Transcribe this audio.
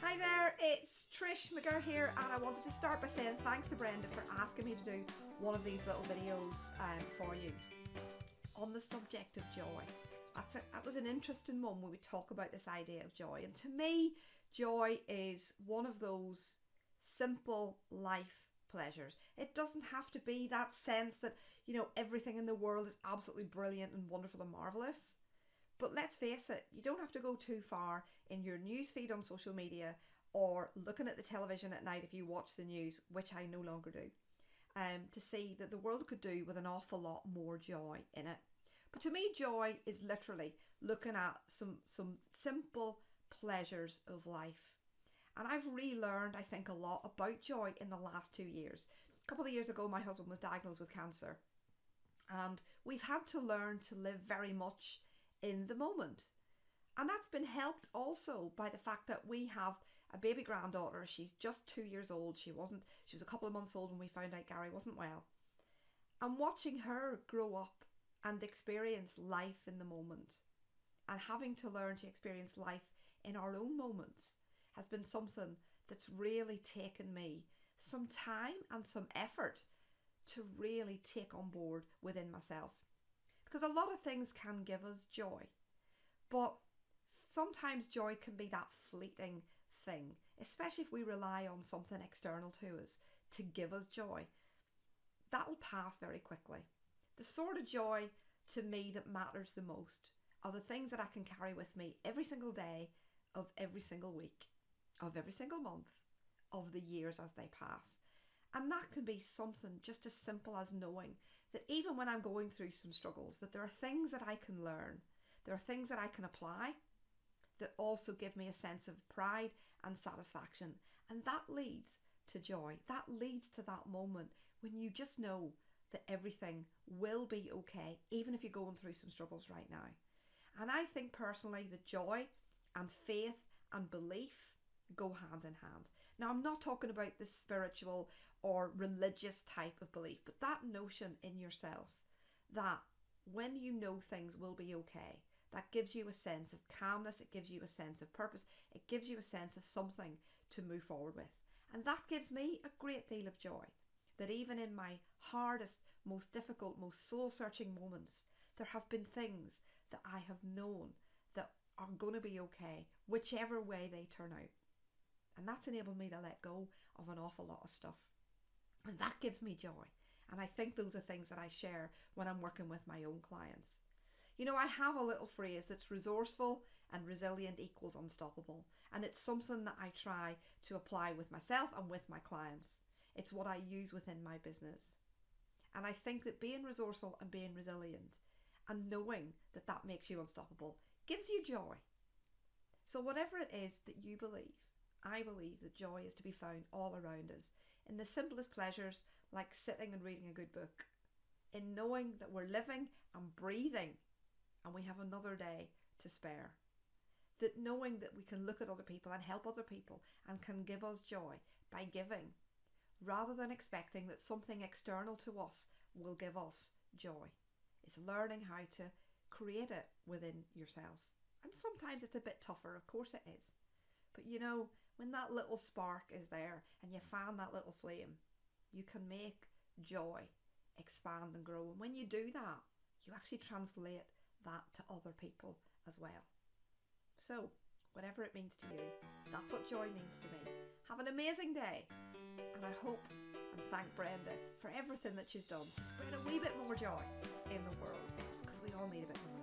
Hi there, it's Trish McGirr here, and I wanted to start by saying thanks to Brenda for asking me to do one of these little videos for you on the subject of joy. That was an interesting one when we talk about this idea of joy, and to me joy is one of those simple life pleasures. It doesn't have to be that sense that, you know, everything in the world is absolutely brilliant and wonderful and marvellous. But let's face it, you don't have to go too far in your newsfeed on social media or looking at the television at night if you watch the news, which I no longer do, to see that the world could do with an awful lot more joy in it. But to me, joy is literally looking at some simple pleasures of life. And I've relearned, I think, a lot about joy in the last 2 years. A couple of years ago, my husband was diagnosed with cancer. And we've had to learn to live very much in the moment. And that's been helped also by the fact that we have a baby granddaughter. She's just 2 years old. She was a couple of months old when we found out Gary wasn't well. And watching her grow up and experience life in the moment and having to learn to experience life in our own moments has been something that's really taken me some time and some effort to really take on board within myself. Because a lot of things can give us joy, but sometimes joy can be that fleeting thing, especially if we rely on something external to us to give us joy. That will pass very quickly. The sort of joy to me that matters the most are the things that I can carry with me every single day of every single week, of every single month, of the years as they pass. And that can be something just as simple as knowing that even when I'm going through some struggles, that there are things that I can learn, there are things that I can apply that also give me a sense of pride and satisfaction. And that leads to joy. That leads to that moment when you just know that everything will be okay, even if you're going through some struggles right now. And I think personally that joy and faith and belief go hand in hand. Now, I'm not talking about the spiritual or religious type of belief, but that notion in yourself that when you know things will be okay, that gives you a sense of calmness, it gives you a sense of purpose, it gives you a sense of something to move forward with. And that gives me a great deal of joy, that even in my hardest, most difficult, most soul-searching moments, there have been things that I have known that are going to be okay, whichever way they turn out. And that's enabled me to let go of an awful lot of stuff. And that gives me joy. And I think those are things that I share when I'm working with my own clients. You know, I have a little phrase that's resourceful and resilient equals unstoppable. And it's something that I try to apply with myself and with my clients. It's what I use within my business. And I think that being resourceful and being resilient and knowing that that makes you unstoppable gives you joy. So whatever it is that you believe, I believe that joy is to be found all around us, in the simplest pleasures like sitting and reading a good book, in knowing that we're living and breathing and we have another day to spare, that knowing that we can look at other people and help other people and can give us joy by giving, rather than expecting that something external to us will give us joy. It's learning how to create it within yourself. And sometimes it's a bit tougher, of course it is. But you know, when that little spark is there and you fan that little flame, you can make joy expand and grow. And when you do that, you actually translate that to other people as well. So, whatever it means to you, that's what joy means to me. Have an amazing day. And I hope and thank Brenda for everything that she's done to spread a wee bit more joy in the world, because we all need a bit more.